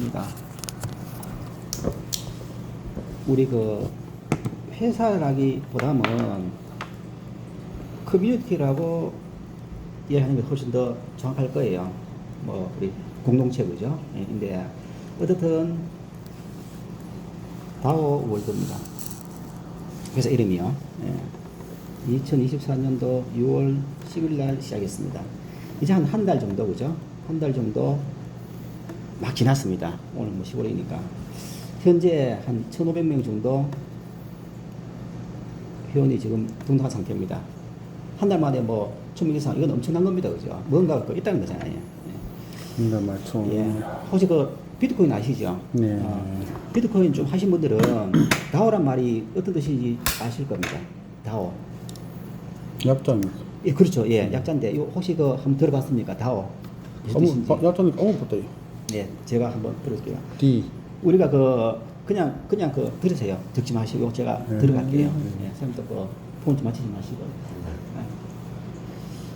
있습니다. 우리 그 회사라기보다는 커뮤니티라고 이해하는 게 훨씬 더 정확할 거예요. 뭐 우리 공동체 그죠? 예, 근데 어쨌든 다오 월드입니다. 회사 이름이요. 예. 2024년도 6월 10일 날 시작했습니다. 이제 한 달 정도 그죠? 한 달 정도 막 지났습니다. 오늘 뭐 10월이니까. 현재 한 1,500명 정도 회원이 지금 등록한 상태입니다. 한 달 만에 뭐 1,000명 이상, 이건 엄청난 겁니다. 그죠? 뭔가 그 있다는 거잖아요. 네, 맞죠. 예. 혹시 그 비트코인 아시죠? 네. 비트코인 좀 하신 분들은 다오란 말이 어떤 뜻인지 아실 겁니다. 다오. 약자입니다. 예, 그렇죠. 예, 약자인데, 요 혹시 그 한번 들어봤습니까? 다오. 무슨 뜻인지. 약자니까 아무것도 없다. 예, 제가 한번 들어볼게요. D. 우리가 그냥 그 들으세요. 듣지 마시고 제가 들어갈게요. 예, 선생님도 그 폰 좀 맞추지 마시고.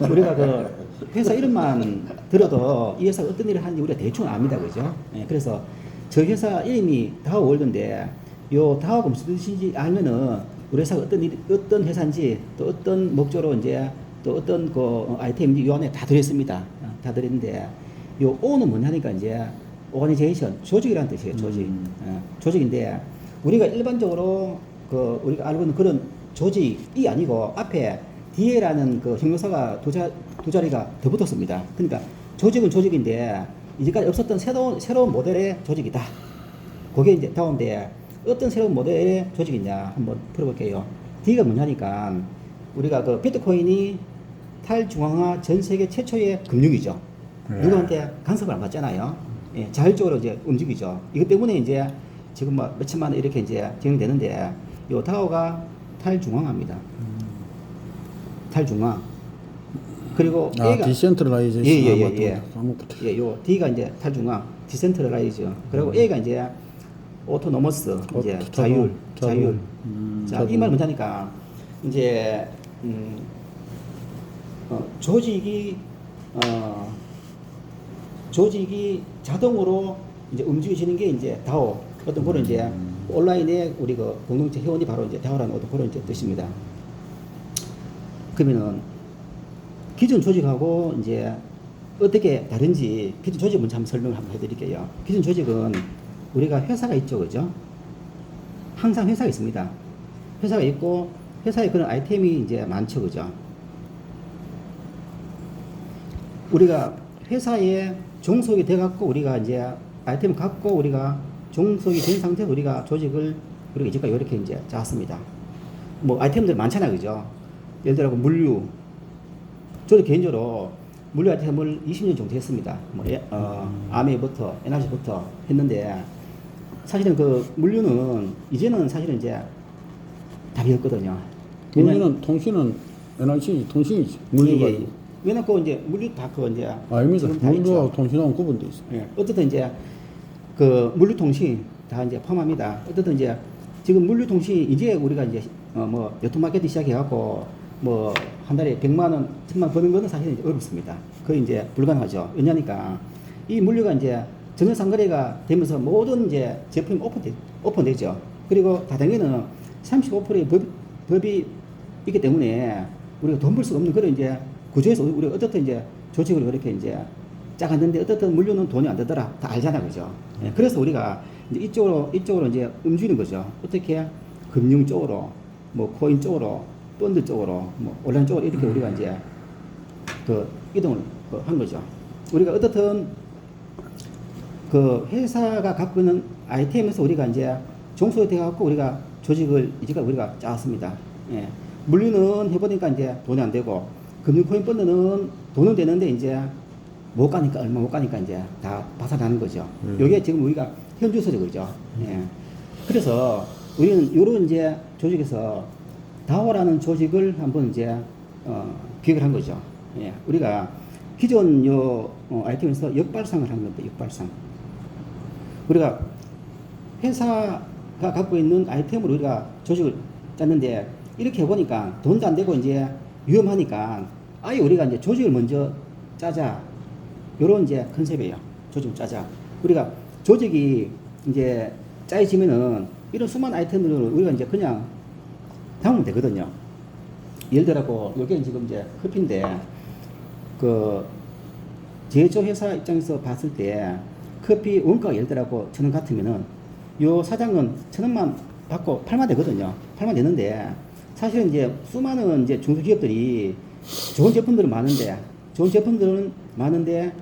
예. 우리가 그 회사 이름만 들어도 이 회사가 어떤 일을 하는지 우리가 대충 압니다. 그죠? 예, 그래서 저 회사 이름이 다오 월드인데 요 다오가 무슨 뜻인지 알면은 우리 회사가 어떤 회사인지 또 어떤 목적으로 이제 또 어떤 그 아이템인지 요 안에 다 들어있습니다. 다 들어있는데 요 O는 뭐냐니까 이제 오가니제이션, 조직이라는 뜻이에요. 조직. 조직인데 우리가 일반적으로 그 우리가 알고 있는 그런 조직이 아니고 앞에 D라는 그 형용사가 두 자리가 더 붙었습니다. 그러니까 조직은 조직인데 이제까지 없었던 새로운 모델의 조직이다. 그게 이제 다운데 어떤 새로운 모델의 조직이냐 한번 풀어볼게요. D가 뭐냐니까 우리가 그 비트코인이 탈중앙화 전 세계 최초의 금융이죠. 누구한테 간섭을 안 받잖아요. 예, 자율적으로 이제 움직이죠. 이것 때문에 이제 지금 뭐 몇천만 원 이렇게 이제 진행되는데 요 다오가 탈중앙화입니다. 탈중앙. 그리고 A가 디센트럴라이제이션. 예, 요 D가 이제 탈중앙, 디센트럴라이즈. 그리고 A가 이제 오토노머스, 이제 자율. 자, 이 말 뭐냐니까 이제 조직이 자동으로 이제 움직여지는 게 이제 다오. 어떤 그런 이제 온라인에 우리 그 공동체 회원이 바로 이제 다오라는 어떤 그런 이제 뜻입니다. 그러면은 기존 조직하고 이제 어떻게 다른지 기존 조직 먼저 한번 설명을 한번 해드릴게요. 기존 조직은 우리가 회사가 있죠, 그죠? 항상 회사가 있습니다. 회사가 있고 회사에 그런 아이템이 이제 많죠, 그죠? 우리가 회사에 종속이 돼갖고 우리가 이제 아이템을 갖고 우리가 종속이 된 상태에서 우리가 조직을 우리가 이제까지 이렇게 이제 짰습니다. 뭐 아이템들 많잖아요, 그죠? 예를 들어 물류. 저도 개인적으로 물류 아이템을 20년 정도 했습니다. 뭐 아메부터 에너지부터 했는데 사실은 그 물류는 이제는 사실은 이제 답이 없거든요. 물류는 통신은 NRC 통신이지. 물류가. 예. 왜냐고 이제 물류 다 그 이제 아닙니다. 지금 다 물류하고 있죠. 통신하고 구분돼 있어. 예. 어쨌든 이제 그 물류 통신 다 이제 포함합니다. 어쨌든 이제 지금 물류 통신 이제 우리가 이제 뭐 유통마케팅 시작해갖고 뭐 한 달에 100만 원, 1000만 원 버는 거는 사실은 이제 어렵습니다. 거의 이제 불가능하죠. 왜냐니까 이 물류가 이제 전자상거래가 되면서 모든 이제 제품이 오픈되죠. 그리고 다단계는 35%의 법이 있기 때문에 우리가 돈 벌 수가 없는 그런 이제 구조에서 우리가 어떻든 이제 조직을 그렇게 이제 짜갔는데 어떻든 물류는 돈이 안 되더라. 다 알잖아. 그죠? 예, 그래서 우리가 이제 이쪽으로 이제 움직이는 거죠. 어떻게 금융 쪽으로, 뭐 코인 쪽으로, 펀드 쪽으로, 뭐 온라인 쪽으로 이렇게 우리가 이제 그 이동을 한 거죠. 우리가 어떻든 그 회사가 갖고 있는 아이템에서 우리가 이제 종속이 돼갖고 우리가 조직을 이제까지 우리가 짜왔습니다. 예. 물류는 해보니까 이제 돈이 안 되고 금융 코인 펀드는 돈은 되는데 이제 못 가니까 얼마 못 가니까 이제 다 파산하는 거죠. 요게 지금 우리가 현주소죠, 그죠? 예. 그래서 우리는 요런 이제 조직에서 다오라는 조직을 한번 이제 기획을 한 거죠. 예. 우리가 기존 요 아이템에서 역발상을 한 겁니다. 역발상. 우리가 회사가 갖고 있는 아이템으로 우리가 조직을 짰는데 이렇게 해보니까 돈도 안 되고 이제 위험하니까 아예 우리가 이제 조직을 먼저 짜자. 요런 이제 컨셉이에요. 조직을 짜자. 우리가 조직이 이제 짜여지면은 이런 수많은 아이템들을 우리가 이제 그냥 담으면 되거든요. 예를 들어, 여기는 지금 이제 커피인데, 제조 회사 입장에서 봤을 때, 커피 원가가 예를 들어 1,000원 같으면은, 요 사장은 1,000원만 받고 팔면 되거든요. 팔면 되는데, 사실은 이제 수많은 이제 중소기업들이 좋은 제품들은 많은데,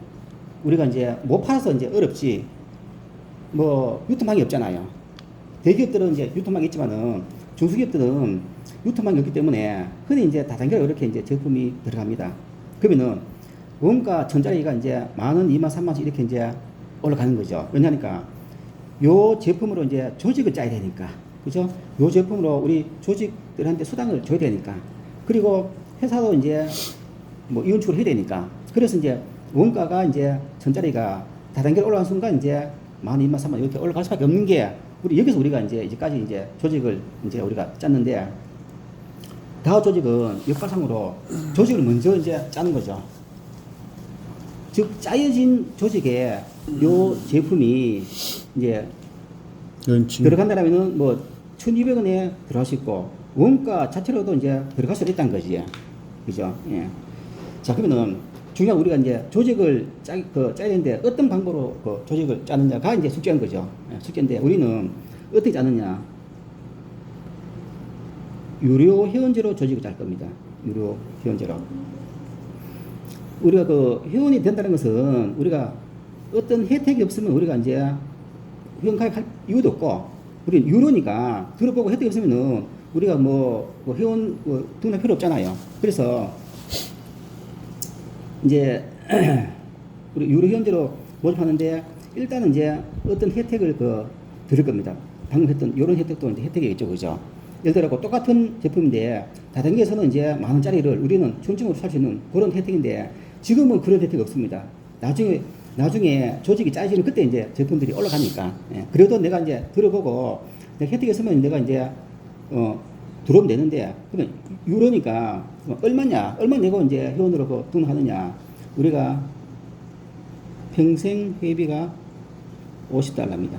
우리가 이제 못 팔아서 이제 어렵지, 뭐, 유통망이 없잖아요. 대기업들은 이제 유통망이 있지만은, 중소기업들은 유통망이 없기 때문에, 흔히 이제 다단계로 이렇게 이제 제품이 들어갑니다. 그러면은, 원가 1,000짜리가 이제 10,000원, 20,000원, 30,000원 이렇게 이제 올라가는 거죠. 왜냐니까, 요 제품으로 이제 조직을 짜야 되니까. 그죠? 요 제품으로 우리 조직들한테 수당을 줘야 되니까. 그리고 회사도 이제 뭐 이윤축을 해야 되니까. 그래서 이제 원가가 이제 1,000짜리가 다단계로 올라간 순간 이제 10,000원, 20,000원, 30,000원 이렇게 올라갈 수밖에 없는 게 여기서 우리가 이제까지 이제 조직을 이제 우리가 짰는데 다우 조직은 역발상으로 조직을 먼저 이제 짜는 거죠. 즉, 짜여진 조직에 요 제품이 이제 들어간다라면은 뭐 1,200원에 들어갈 수 있고 원가 자체로도 이제 들어갈 수 있다는 거지. 그죠? 예. 자, 그러면은 중요한 우리가 이제 조직을 짜야 되는데 어떤 방법으로 조직을 짜느냐가 이제 숙제인 거죠. 예, 숙제인데 우리는 어떻게 짜느냐. 유료 회원제로 조직을 짤 겁니다. 유료 회원제로. 우리가 회원이 된다는 것은 우리가 어떤 혜택이 없으면 우리가 이제 회원 가입할 이유도 없고, 우리는 유료니까 들어보고 혜택이 없으면은 우리가 뭐 회원 등록 필요 없잖아요. 그래서 이제 우리 유료 회원제로 모집하는데 일단은 이제 어떤 혜택을 드릴 겁니다. 방금 했던 이런 혜택도 이제 혜택이겠죠, 그죠? 예를 들어 똑같은 제품인데 다단계에서는 이제 10,000원짜리를 우리는 중증으로 살 수 있는 그런 혜택인데 지금은 그런 혜택이 없습니다. 나중에 조직이 짜지면 그때 이제 제품들이 올라가니까. 예. 그래도 내가 이제 들어보고 내가 혜택이 있으면 내가 이제 들어오면 되는데 그러면 유료니까 얼마냐? 얼마 내고 이제 회원으로 등록하느냐? 우리가 평생 회비가 $50입니다.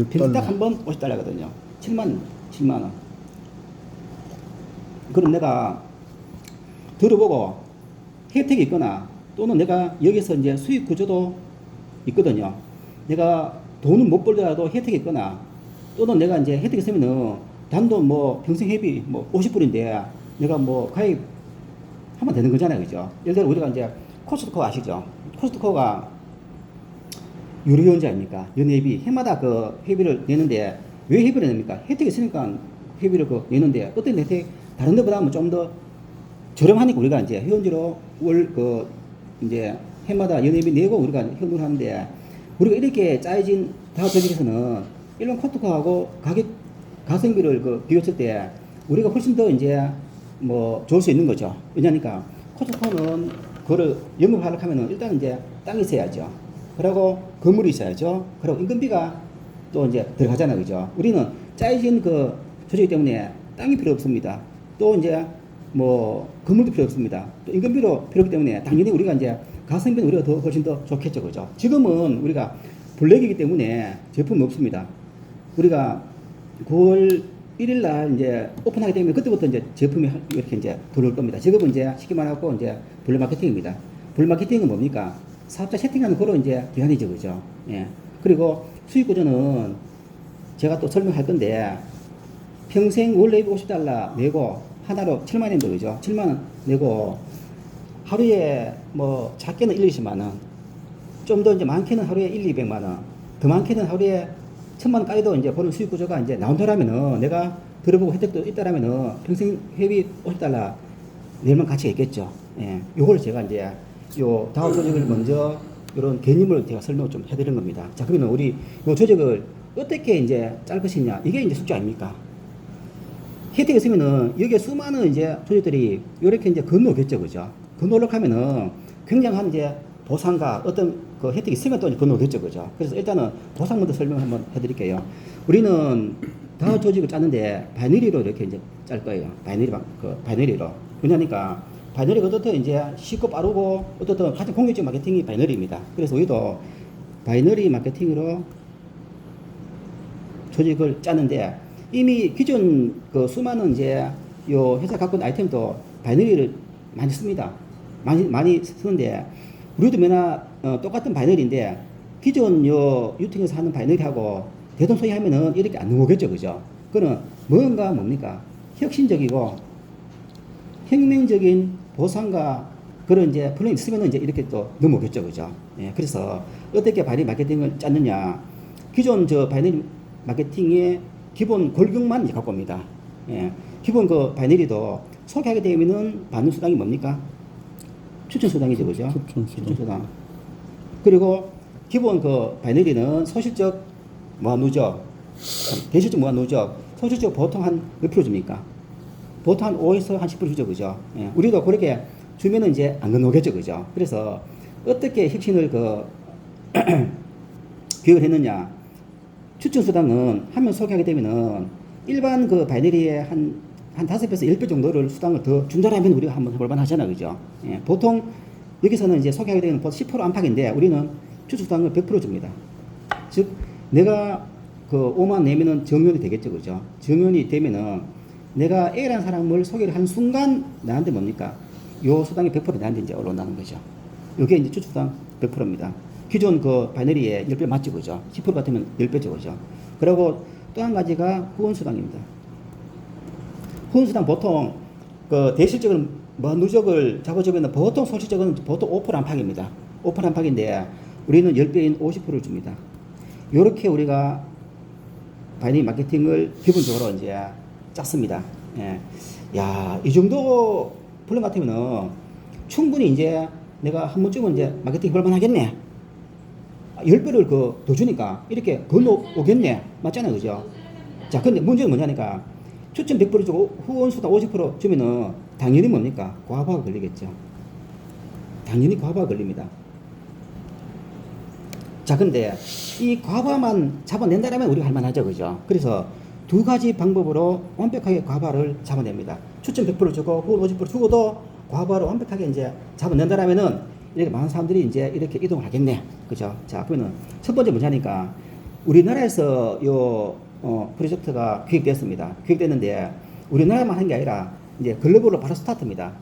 평생 딱 한 번 $50거든요. 7만 원. 그럼 내가 들어보고 혜택이 있거나 또는 내가 여기서 이제 수익 구조도 있거든요. 내가 돈은 못 벌더라도 혜택이 있거나 또는 내가 이제 혜택이 있으면은 단돈 뭐 평생 회비 뭐 50불인데 내가 뭐 가입하면 되는 거잖아요. 그죠? 예를 들어 우리가 이제 코스트코 아시죠? 코스트코가 유료 회원제 아닙니까? 연회비 해마다 회비를 내는데 왜 회비를 냅니까? 혜택이 있으니까 회비를 내는데 어떤 혜택 다른 데보다 좀 더 저렴하니까 우리가 이제 회원제로 이제 해마다 연회비 내고 우리가 회원을 하는데 우리가 이렇게 짜여진 다음 조직에서는 일반 코스트코하고 가성비를 비교했을 때 우리가 훨씬 더 이제 뭐 좋을 수 있는 거죠. 왜냐니까 코스트코는 그거를 영업하려고 하면은 일단 이제 땅이 있어야죠. 그리고 건물이 있어야죠. 그리고 인건비가 또 이제 들어가잖아요. 그죠? 우리는 짜여진 조직 때문에 땅이 필요 없습니다. 또 이제 뭐 건물도 필요 없습니다. 또 인건비도 필요 없기 때문에 당연히 우리가 이제 가성비는 우리가 훨씬 더 좋겠죠. 그죠? 지금은 우리가 블랙이기 때문에 제품이 없습니다. 우리가 9월 1일 날 이제 오픈하게 되면 그때부터 이제 제품이 이렇게 이제 들어올 겁니다. 지금은 이제 쉽게 말하고 이제 블랙 마케팅입니다. 블랙 마케팅은 뭡니까? 사업자 세팅하는 그런 이제 기간이죠. 그죠? 예. 그리고 수익 구조는 제가 또 설명할 건데 평생 원래 $50 내고 하나로 7만원인데 그죠? 7만원 내고 하루에 뭐 작게는 1, 20만원 좀 더 이제 많게는 하루에 1, 200만원 더 많게는 하루에 1,000만원 까지도 이제 보는 수익 구조가 이제 나온다라면은 내가 들어보고 혜택도 있다라면은 평생 회비 $50 내면 가치가 있겠죠. 예. 요걸 제가 이제 요 다음 조직을 먼저 이런 개념을 제가 설명을 좀 해드린 겁니다. 자, 그러면 우리 요 조직을 어떻게 이제 짤 것이냐 이게 이제 숙제 아닙니까? 혜택이 있으면은 여기에 수많은 이제 조직들이 이렇게 이제 건너오겠죠, 그죠? 건너오려고 하면은 굉장한 이제 보상과 어떤 혜택이 있으면 또 건너오겠죠, 그죠? 그래서 일단은 보상 먼저 설명 한번 해드릴게요. 우리는 다음 조직을 짜는데 바이너리로 이렇게 이제 짤 거예요. 바이너리로. 왜냐니까 바이너리가 어떻든 이제 쉽고 빠르고 어떻든 가장 공격적 마케팅이 바이너리입니다. 그래서 우리도 바이너리 마케팅으로 조직을 짰는데 이미 기존 그 수많은 이제 요 회사 갖고 있는 아이템도 바이너리를 많이 씁니다. 많이 쓰는데 우리도 맨날 똑같은 바이너리인데 기존 요 유통에서 하는 바이너리하고 대동소이하면은 이렇게 안 넘어오겠죠, 그죠? 그는 뭡니까? 혁신적이고 혁명적인 보상과 그런 이제 플랜이 있으면은 이제 이렇게 또 넘어오겠죠, 그죠? 예, 그래서 어떻게 바이너리 마케팅을 짰느냐? 기존 저 바이너리 마케팅의 기본 골격만 이제 갖고 옵니다. 예, 기본 그 바이너리도 소개하게 되면은 받는 수당이 뭡니까? 추천 수당이죠, 그죠? 추천 수당. 그리고 기본 그 바이너리는 소실적 무한 누적, 대실적 무한 누적, 소실적 보통 한 몇 프로 줍니까? 보통 한 5에서 한 10% 주죠, 그죠? 예, 우리도 그렇게 주면은 이제 안 건너겠죠, 그죠? 그래서 어떻게 혁신을 기획을 했느냐? 추천 수당은 한 명 소개하게 되면은 일반 그 바이너리에 한 5배에서 10배 정도를 수당을 더 준다라면 우리가 한번 해볼만 하잖아, 그죠? 예, 보통 여기서는 이제 소개하게 되면 10% 안팎인데 우리는 추천 수당을 100% 줍니다. 즉, 내가 그 5만 내면은 정년이 되겠죠, 그죠? 정년이 되면은 내가 A라는 사람을 소개를 한 순간 나한테 뭡니까? 요 수당이 100% 나한테 이제 올라온다는 거죠. 요게 이제 추천 수당 100%입니다. 기존 그 바이너리에 10배 맞죠, 그죠? 10% 같으면 10배죠, 그죠? 그리고 또 한 가지가 후원수당입니다. 후원수당 보통 그 대실적인 누적을 잡아주면 보통 소실적은 보통 5% 안팎입니다. 5% 안팎인데 우리는 10배인 50%를 줍니다. 요렇게 우리가 바이너리 마케팅을 기본적으로 이제 짰습니다. 예. 야, 이 정도 플랜 같으면은 충분히 이제 내가 한 번쯤은 이제 마케팅 해볼만 하겠네. 10배를 더 주니까 이렇게 건너오겠네. 맞잖아요, 그죠? 자, 근데 문제는 뭐냐니까 추천 100% 주고 후원수당 50% 주면은 당연히 뭡니까? 과부하가 걸리겠죠. 당연히 과부하가 걸립니다. 자, 근데 이 과부하만 잡아낸다라면 우리가 할만하죠, 그죠? 그래서 두 가지 방법으로 완벽하게 과부하를 잡아냅니다. 추천 100% 주고 후원 50% 주고도 과부하를 완벽하게 이제 잡아낸다라면은 이렇게 많은 사람들이 이제 이렇게 이동을 하겠네. 그죠? 자, 그러면 첫 번째 뭐냐니까 우리나라에서 요 프로젝트가 기획됐습니다. 기획됐는데 우리나라만 한 게 아니라 이제 글로벌로 바로 스타트입니다.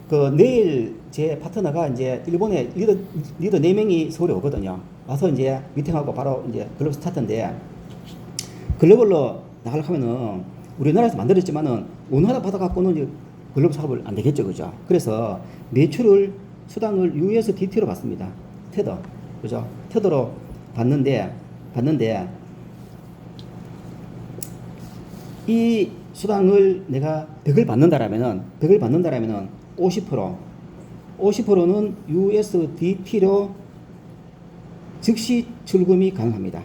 그 내일 제 파트너가 이제 일본에 리더 4명이 서울에 오거든요. 와서 이제 미팅하고 바로 이제 글로벌 스타트인데 글로벌로 나가려고 하면은 우리나라에서 만들었지만은 원하다 받아갖고는 이제 글로벌 사업을 안 되겠죠, 그죠? 그래서 매출을 수당을 USDT로 받습니다. 테더, 그죠? 테더로 받는데 이 수당을 내가 100을 받는다라면은 50%는 USDT로 즉시 출금이 가능합니다.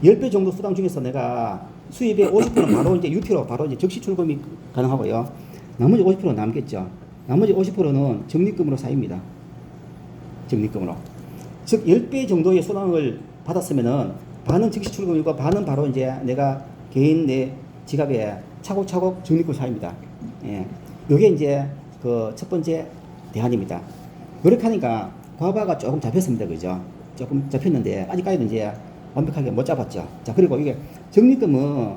10배 정도 수당 중에서 내가 수입의 50%는 바로 이제 UT로 바로 이제 즉시 출금이 가능하고요. 나머지 50% 남겠죠. 나머지 50%는 적립금으로 쌓입니다. 적립금으로. 즉 10배 정도의 수당을 받았으면은 반은 즉시 출금이고 반은 바로 이제 내가 개인 내 지갑에 차곡차곡 적립금 쌓입니다. 예. 요게 이제 그 첫 번째 대안입니다. 그렇게 하니까 과부하가 조금 잡혔습니다. 그죠? 조금 잡혔는데 아직까지는 이제 완벽하게 못 잡았죠. 자, 그리고 이게 적립금은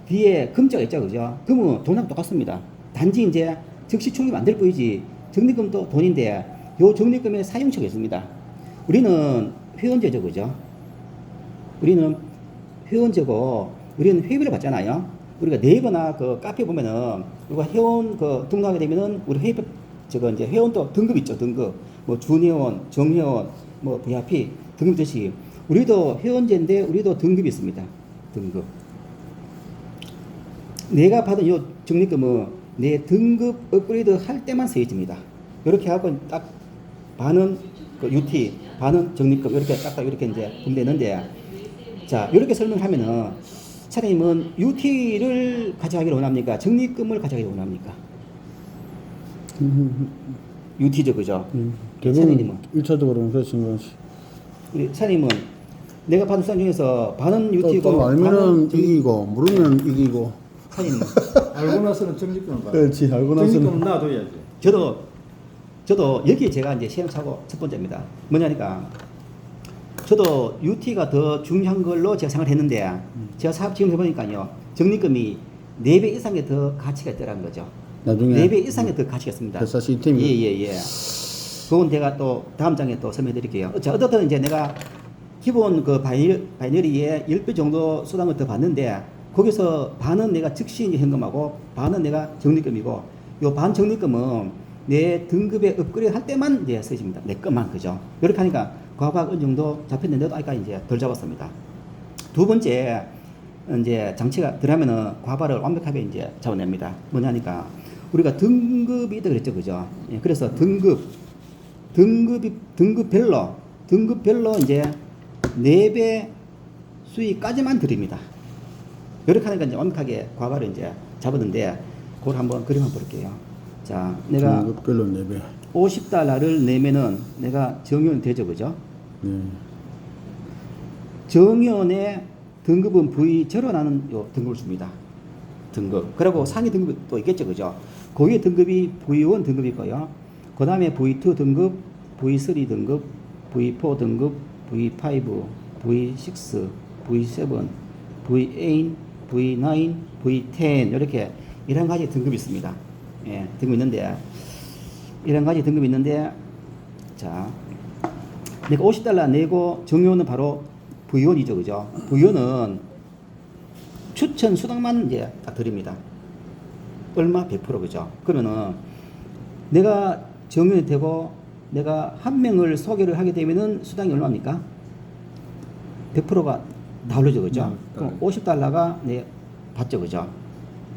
뒤에 금자가 있죠. 그죠? 금은 돈하고 똑같습니다. 단지 이제 즉시 출금 안 될 뿐이지 적립금도 돈인데 요 적립금에 사용처가 있습니다. 우리는 회원제죠. 그죠? 우리는 회원제고 우리는 회비를 받잖아요. 우리가 네이버나 그 카페 보면은 우리가 회원 그 등록하게 되면은 우리 회비 저거 이제 회원도 등급 있죠. 등급 뭐 준회원, 정회원, 뭐 VIP 등급 있듯이 우리도 회원제인데 우리도 등급이 있습니다. 등급. 내가 받은 요 적립금은 내 등급 업그레이드 할 때만 세집니다. 이렇게 하고 딱 반은 그 UT, 반은 적립금 이렇게 딱딱 이렇게 이제 분배했는데 자 이렇게 설명하면은 차장님은 UT를 가져가기를 원합니까? 적립금을 가져가기를 원합니까? UT죠, 그죠? 대부분 1차적으로는 그렇지만 것이. 우리 차장님은 내가 받은 수당 중에서 반은 UT고 또 알면은 이기고 모르면 이기고. 차장님 알고 나서는 적립금을 받아. 그렇지, 알고 나서는. 적립금은 놔둬야지. 저도 여기 제가 이제 시행착오 첫 번째입니다. 뭐냐니까 저도 UT가 더 중요한 걸로 제가 생각을 했는데 제가 사업 지금 해보니까요 적립금이 4배 이상의 더 가치가 있더라는 거죠. 나중에 4배 이상의 더 가치가 있습니다. 회사 시스템이 예예예. 그건 제가 또 다음 장에 또 설명해 드릴게요. 자, 어떻든 이제 내가 기본 그 바이너리에 10배 정도 수당을 더 받는데 거기서 반은 내가 즉시 이제 현금하고 반은 내가 적립금이고 요 반 적립금은 내 등급에 업그레이드 할 때만 이제 쓰십니다. 내 것만 그죠. 이렇게 하니까 과박 어느 정도 잡혔는데도 아까 이제 덜 잡았습니다. 두 번째 이제 장치가 들어가면은 과발을 완벽하게 이제 잡아냅니다. 뭐냐니까 우리가 등급이 있다 그랬죠, 그죠? 예, 그래서 등급별로 이제 4배 수익까지만 드립니다. 이렇게 하니까 이제 완벽하게 과발을 이제 잡았는데 그걸 한번 그림 한번 볼게요. 자, 내가 등급별로 4배. 50달러를 내면은 내가 정의원 되죠, 그죠? 네. 정의원의 등급은 V0라는 요 등급을 줍니다. 등급. 그리고 상위 등급이 또 있겠죠, 그죠? 고위 등급이 V1 등급이 있고요. 그 다음에 V2 등급, V3 등급, V4 등급, V5, V6, V7, V8, V9, V10 이렇게 11가지 등급이 있습니다. 예, 등급이 있는데 11가지 등급이 있는데 자, 내가 50달러 내고 정의원은 바로 V1이죠, 그죠? V1은 추천 수당만 이제 딱 드립니다. 얼마? 100% 그죠? 그러면은 내가 정의원이 되고 내가 한 명을 소개를 하게 되면은 수당이 얼마입니까? 100%가 나오죠, 그죠? 그럼 50달러가 내 받죠, 그죠?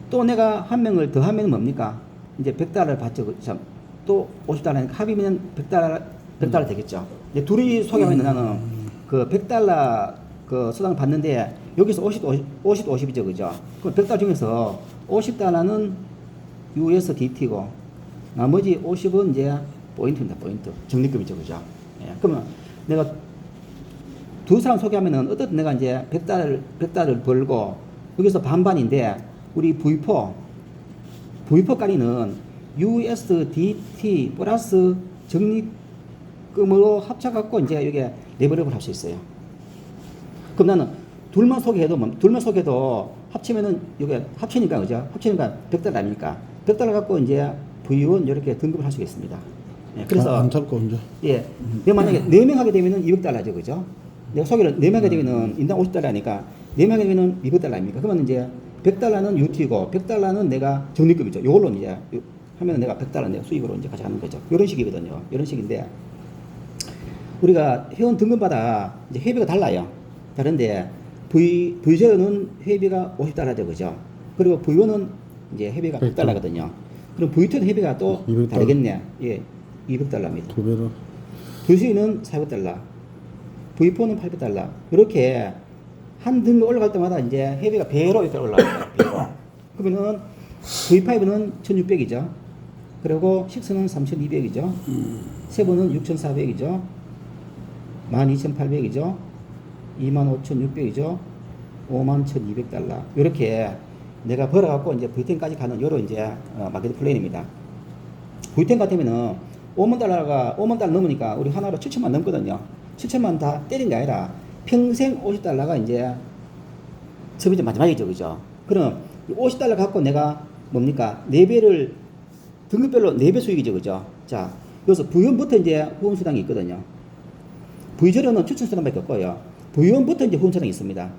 또 내가 한 명을 더 하면 뭡니까? 이제 100달러를 받죠, 그죠? 또 50달러니까 합이면 100달러 되겠죠? 이제 둘이 소개하면 나는 그 100달러 그 수당을 받는데 여기서 50이죠, 그죠? 그럼 100달러 중에서 50달러는 USDT고 나머지 50은 이제 포인트입니다, 포인트. 적립금이죠, 그죠? 예. 그러면 내가 두 사람 소개하면은 어떻든 내가 이제 100달러를 벌고 여기서 반반인데 우리 V4까지는 USDT 플러스 적립금으로 합쳐갖고 이제 이게 레벨업을 할 수 있어요. 그럼 나는 둘만 소개해도 합치면은 이게 합치니까 그죠? 합치니까 100달러 아닙니까? 100달러 갖고 이제 V1 이렇게 등급을 할 수 있습니다. 예, 그래서 안 찾고 이제. 예, 내가 만약에 4명 하게 되면은 200달러죠, 그죠? 내가 소개를 4명 하게 되면은 인당 50달러니까 4명 하게 되면은 200달러 아닙니까? 그러면 이제 100달러는 UT고 100달러는 내가 적립금이죠. 요걸로 이제 하면은 내가 100달러 내가 수익으로 이제 가져가는 거죠. 이런 식이거든요. 이런 식인데 우리가 회원 등급마다 이제 회비가 달라요. 다른데 V0는 회비가 50달러죠, 그죠? 그리고 V1은 이제 회비가 100달러거든요. 그럼 V2는 회비가 또 200달러. 다르겠네. 예, 200달러입니다. 2배로. V3는 400달러, V4는 800달러. 이렇게 한 등급 올라갈 때마다 이제 회비가 배로 이렇게 올라가요. 배로. 그러면은 V5는 1600이죠. 그리고 6는 3200이죠. 7은 6400이죠. 12800이죠. 25600이죠. 51200달러. 이렇게 내가 벌어갖고 이제 V10까지 가는 요런 이제 마케팅 플랜입니다. V10 같으면은 5만 달러 넘으니까 우리 하나로 7천만 넘거든요. 7천만 다 때린 게 아니라 평생 50달러가 이제 첫 번째 마지막이죠, 그죠? 그럼 50달러 갖고 내가 뭡니까? 4배를 등급별로 4배 수익이죠, 그죠? 자, 여기서 V1부터 이제 후원수당이 있거든요. V0는 추천수당밖에 없고요. V1부터 이제 후원수당이 있습니다.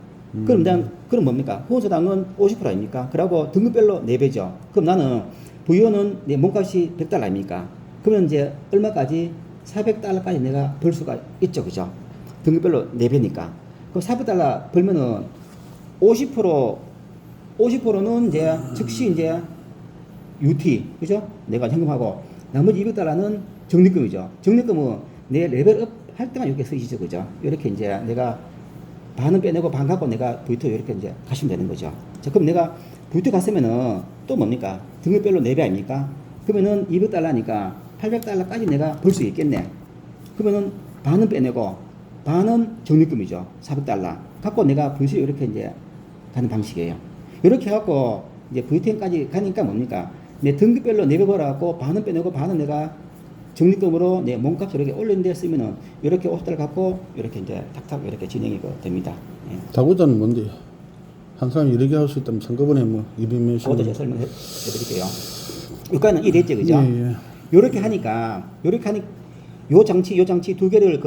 그럼 뭡니까? 후원수당은 50% 아닙니까? 그러고 등급별로 4배죠. 그럼 나는 V1은 내 몸값이 100달러 아닙니까? 그러면 이제 얼마까지? 400달러까지 내가 벌 수가 있죠, 그죠? 등급별로 4배니까. 그럼 400달러 벌면은 50%는 이제 즉시 이제 UT, 그죠? 내가 현금하고 나머지 200달러는 적립금이죠. 적립금은 내 레벨업 할 때만 이렇게 쓰이죠, 그죠? 이렇게 이제 내가 반은 빼내고 반 갖고 내가 V2 이렇게 이제 가시면 되는 거죠. 자, 그럼 내가 V2 갔으면은 또 뭡니까? 등급별로 4배 아닙니까? 그러면은 200달러니까 800달러까지 내가 벌 수 있겠네. 그러면은 반은 빼내고 반은 적립금이죠. 400달러. 갖고 내가 V2 이렇게 이제 가는 방식이에요. 이렇게 해갖고 이제 V10까지 가니까 뭡니까? 내 등급별로 4배 벌어갖고 반은 빼내고 반은 내가 적립금으로 내 몸값을 이렇게 올린 데 쓰면은 이렇게 50달러 갖고 이렇게 이제 탁탁 이렇게 진행이 됩니다. 예. 다고자는 뭔데? 한 사람이 이렇게 할 수 있다면 한꺼번에 뭐 200명씩. 그것도 제가 설명해 드릴게요. 여기까지는 이랬죠, 그죠? 예, 예. 요렇게 하니까 요 장치 두 개를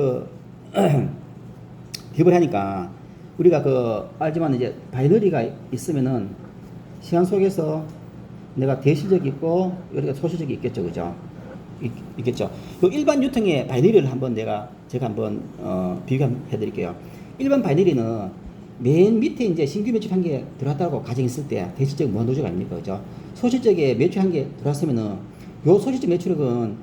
기업을 하니까 우리가 알지만 이제 바이너리가 있으면은 시간 속에서 내가 대실적이 있고 여기가 소실적이 있겠죠, 그죠? 있겠죠. 요 일반 유통의 바이너리를 제가 한번 비교해 드릴게요. 일반 바이너리는 맨 밑에 이제 신규 매출 한 개 들어왔다고 가정했을 때 대실적 무한도주가 아닙니까, 그죠? 소실적에 매출 한 개 들어왔으면은 요 소실적 매출액은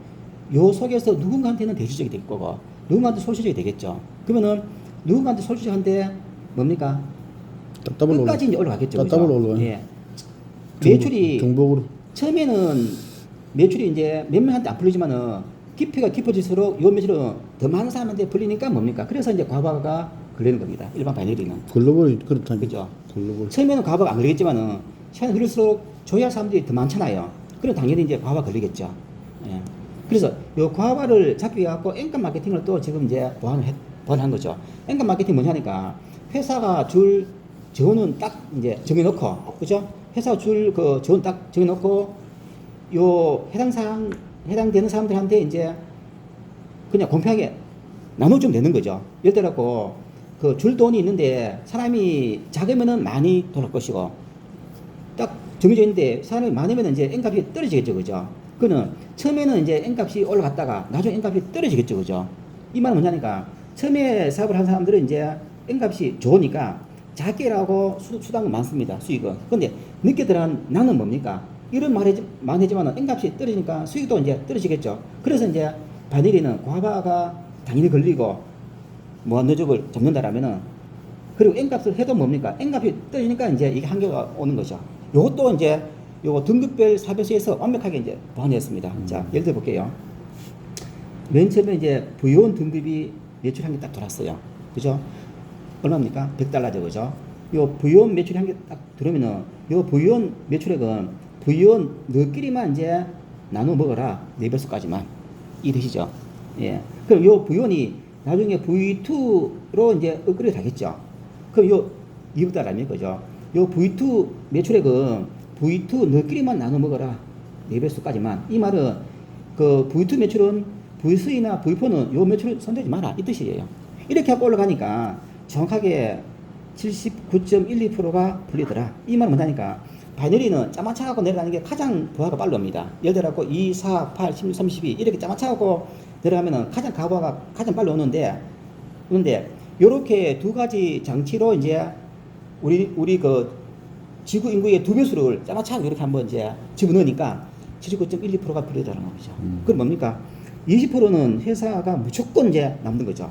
요 속에서 누군가한테는 대실적이 될 거고 누군가한테 소실적이 되겠죠. 그러면은 누군가한테 소실적한데 뭡니까? 끝까지 이제 올라가겠죠. 따따블로 올라가요. 예. 매출이 중복으로. 처음에는 매출이 이제 몇 명한테 안 풀리지만은 깊이가 깊어질수록 요 매출은 더 많은 사람한테 풀리니까 뭡니까? 그래서 이제 과부하가 걸리는 겁니다. 일반 바이너리는. 글로벌이 그렇다니까. 그죠? 글로벌. 처음에는 과부하가 안 걸리겠지만은 시간이 흐를수록 조회할 사람들이 더 많잖아요. 그럼 당연히 이제 과부하 걸리겠죠. 예. 그래서 요 과부하를 잡기 위해 갖고 엔간 마케팅을 또 지금 이제 보완한 거죠. 엔간 마케팅 뭐냐니까 회사가 줄 저는 딱 이제 정해놓고, 그죠? 회사가 줄 저는 딱 정해놓고 요 해당되는 사람들한테 이제 그냥 공평하게 나눠주면 되는 거죠. 예를 들어 줄 돈이 있는데 사람이 작으면은 많이 돌아올 것이고 딱 정해져 있는데 사람이 많으면 이제 N값이 떨어지겠죠, 그죠? 그는 처음에는 이제 N값이 올라갔다가 나중에 N값이 떨어지겠죠, 그죠? 이 말은 뭐냐니까 처음에 사업을 한 사람들은 이제 N값이 좋으니까 작게 일하고 수당은 많습니다, 수익은. 근데 늦게 들어간 나는 뭡니까? 이런 많이 하지만 N값이 떨어지니까 수익도 이제 떨어지겠죠. 그래서 이제 바이너리는 과부하가 당연히 걸리고 무한노적을 잡는다라면은 그리고 N값을 해도 뭡니까? N값이 떨어지니까 이제 이게 한계가 오는 거죠. 요것도 이제 요거 등급별 사별수에서 완벽하게 이제 보완했습니다. 자, 예를 들어 볼게요. 맨 처음에 이제 부유원 등급이 매출 한 개 딱 들어왔어요. 그죠? 얼마입니까? 100달러죠, 그죠? 요 부유원 매출 한 개 딱 들어오면은 요 부유원 매출액은 부유원 너끼리만 이제 나눠 먹어라. 4배수까지만. 이 되시죠? 예. 그럼 요 부유원이 나중에 V2로 이제 업그레이드 하겠죠. 그럼 요 200달러입니까? 그죠? 요 V2 매출액은 V2 너끼리만 나눠 먹어라. 4배수까지만. 이 말은 V2 매출은 V3나 V4는 요 매출을 손대지 마라. 이 뜻이에요. 이렇게 하고 올라가니까 정확하게 79.12%가 풀리더라. 이 말은 뭐냐니까 바이너리는 짜맞춰갖고 내려가는 게 가장 부하가 빠릅니다. 예를 들어 2, 4, 8, 16, 32 이렇게 짜맞춰갖고 내려가면은 가장 가부하가 가장 빨리 오는데 그런데 요렇게 두 가지 장치로 이제 우리 지구 인구의 2배수를 짜맞춰갖고 이렇게 한번 이제 집어넣으니까 79.12%가 풀리더라는 거죠. 그럼 뭡니까? 20%는 회사가 무조건 이제 남는 거죠.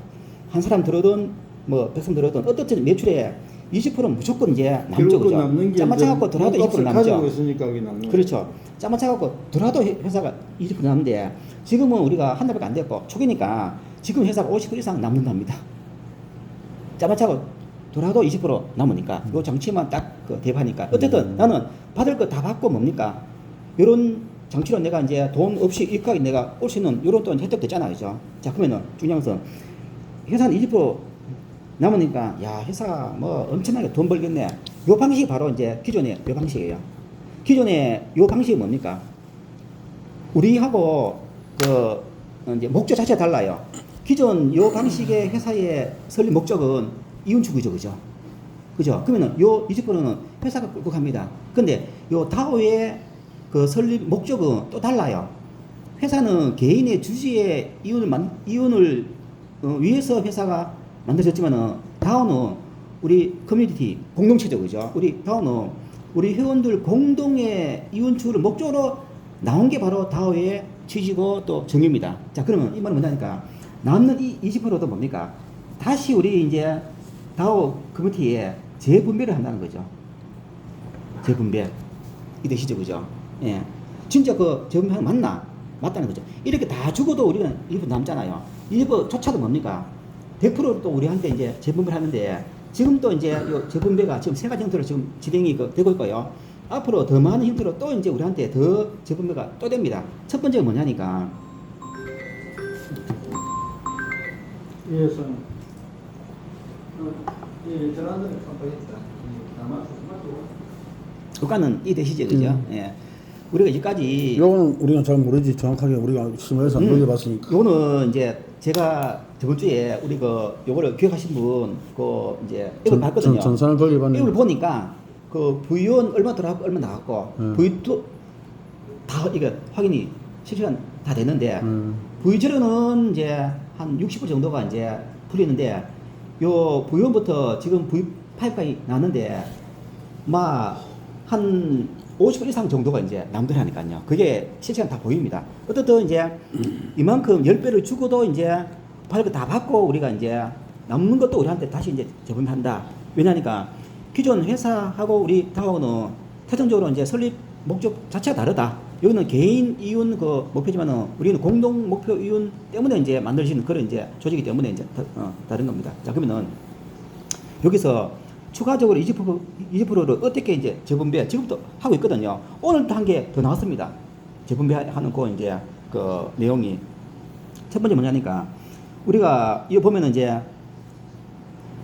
한 사람 들어든 뭐 100사람 들어든 어떻든 매출에 20%는 무조건 이제 남죠, 그죠? 짜맞춰갖고 들어도 20% 남죠. 가지고 있으니까 그게 남는 그렇죠. 짜맞춰갖고 들어도 회사가 20% 남는데 지금은 우리가 한 달밖에 안 됐고 초기니까 지금 회사가 50% 이상 남는답니다. 짜맞춰갖고 들어도 20% 남으니까 요 장치만 딱 대입하니까 어쨌든 나는 받을 거 다 받고 뭡니까? 요런 장치로 내가 이제 돈 없이 일하게 내가 올 수 있는 요런 또 혜택 됐잖아요, 그죠? 자, 그러면은 중요한 것은 회사는 20% 남으니까 야 회사가 뭐 엄청나게 돈 벌겠네. 요 방식이 바로 이제 기존의 요 방식이에요. 기존의 요 방식이 뭡니까? 우리하고 이제 목적 자체가 달라요. 기존 요 방식의 회사의 설립 목적은 이윤 추구죠, 그죠? 그죠? 그러면은 요 20%는 회사가 끌고 갑니다. 근데 요 다오의 설립 목적은 또 달라요. 회사는 개인의 주주의 이윤을 위해서 회사가 만들어졌지만은 다오는 우리 커뮤니티 공동체죠, 그죠? 우리 다오는 우리 회원들 공동의 이윤 추구를 목적으로 나온 게 바로 다오의 취지고 또 정의입니다. 자, 그러면 이 말은 뭐냐니까 남는 이 20%도 뭡니까? 다시 우리 이제 다오 커뮤니티에 재분배를 한다는 거죠. 재분배. 이 뜻이죠, 그죠? 예. 진짜 재분배 맞다는 거죠. 이렇게 다 죽어도 우리는 1% 남잖아요. 1%조차도 뭡니까? 100%또 우리한테 이제 재분배를 하는데 지금 또 이제 요 재분배가 지금 세 가지 형태로 지금 진행이 되고 있고요. 앞으로 더 많은 형태로 또 이제 우리한테 더 재분배가 또 됩니다. 첫 번째가 뭐냐니까 예, 선. 예, 전화는 깜빡했다. 남았어. 국가는 이 대시죠, 그죠? 예. 우리가 이제까지 요거는 우리가 잘 모르지. 정확하게 우리가 심의해서 안 넘겨봤으니까. 요거는 이제 제가 저번 주에 우리 요거를 기억하신 분 이제 이걸 봤거든요. 전산을 이걸 돌려봤는데 보니까 V1 얼마 들어갔고 얼마 나갔고 V2 다 이거 확인이 실시간 다 됐는데 V0는 이제 한 60% 정도가 이제 풀리는데 요 V1부터 지금 V5까지 나왔는데 한 50% 이상 정도가 이제 남들하니까요. 그게 실시간 다 보입니다. 어떻든 이제 이만큼 10배를 주고도 이제 발급 다 받고 우리가 이제 남는 것도 우리한테 다시 이제 저금한다. 왜냐니까 기존 회사하고 우리 당하고는 특정적으로 이제 설립 목적 자체가 다르다. 여기는 개인 이윤 목표지만은 우리는 공동 목표 이윤 때문에 이제 만들어지는 그런 이제 조직이기 때문에 이제 다른 겁니다. 자, 그러면은 여기서 추가적으로 20%를 어떻게 이제 재분배 지금부터 하고 있거든요. 오늘 또 한 개 더 나왔습니다. 재분배하는 이제 내용이 첫 번째 뭐냐니까 우리가 이거 보면은 이제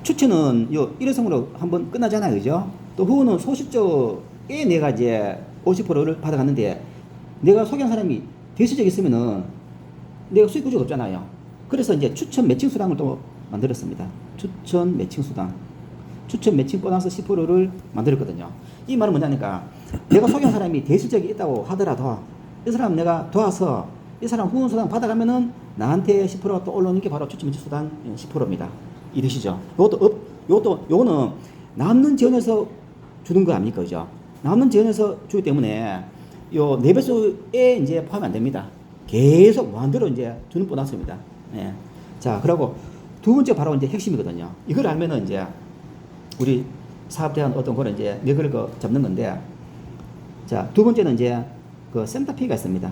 추천은 일회성으로 한번 끝나잖아요, 그죠? 또 후는 소실적에 내가 이제 50%를 받아갔는데 내가 소개한 사람이 대시적 있으면은 내가 수익 구조가 없잖아요. 그래서 이제 추천 매칭 수당을 또 만들었습니다. 추천 매칭 수당. 추천 매칭 보너스 10%를 만들었거든요. 이 말은 뭐냐니까 내가 소개한 사람이 대실적이 있다고 하더라도 이 사람 내가 도와서 이 사람 후원 수당 받아가면은 나한테 10%가 또 올라오는 게 바로 추천 매칭 수당 10%입니다. 이 뜻이죠. 요거는 남는 지원에서 주는 거 아닙니까? 그죠? 남는 지원에서 주기 때문에 요 4배수에 이제 포함이 안 됩니다. 계속 무한대로 이제 주는 보너스입니다. 예. 자, 그리고 두 번째 바로 이제 핵심이거든요. 이걸 알면은 이제 우리 사업에 대한 어떤 거를 이제 맥을 잡는 건데, 자, 두 번째는 이제 센터피가 있습니다.